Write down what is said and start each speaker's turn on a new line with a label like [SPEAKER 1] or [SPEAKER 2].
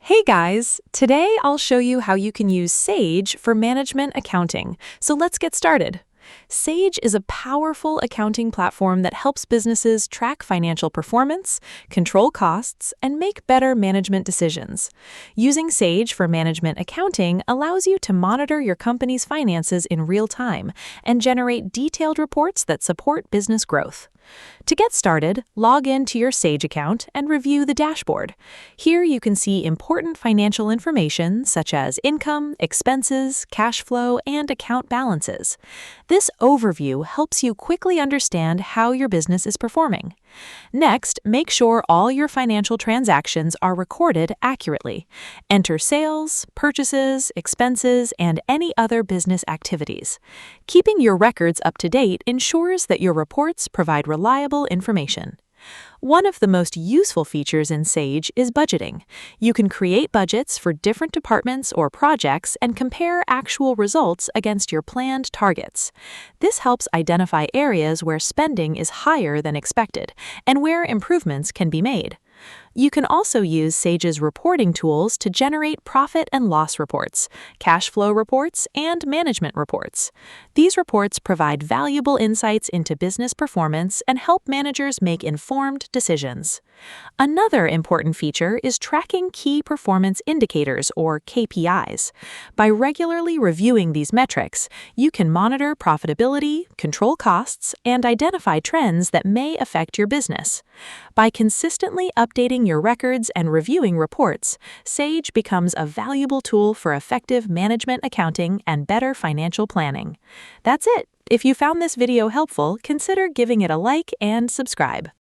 [SPEAKER 1] Hey guys, today I'll show you how you can use Sage for management accounting. So let's get started. Sage is a powerful accounting platform that helps businesses track financial performance, control costs, and make better management decisions. Using Sage for management accounting allows you to monitor your company's finances in real time and generate detailed reports that support business growth. To get started, log in to your Sage account and review the dashboard. Here you can see important financial information such as income, expenses, cash flow, and account balances. This overview helps you quickly understand how your business is performing. Next, make sure all your financial transactions are recorded accurately. Enter sales, purchases, expenses, and any other business activities. Keeping your records up to date ensures that your reports provide reliable information. One of the most useful features in Sage is budgeting. You can create budgets for different departments or projects and compare actual results against your planned targets. This helps identify areas where spending is higher than expected and where improvements can be made. You can also use Sage's reporting tools to generate profit and loss reports, cash flow reports, and management reports. These reports provide valuable insights into business performance and help managers make informed decisions. Another important feature is tracking key performance indicators, or KPIs. By regularly reviewing these metrics, you can monitor profitability, control costs, and identify trends that may affect your business. By consistently updating your records and reviewing reports, Sage becomes a valuable tool for effective management accounting and better financial planning. That's it. If you found this video helpful, consider giving it a like and subscribe.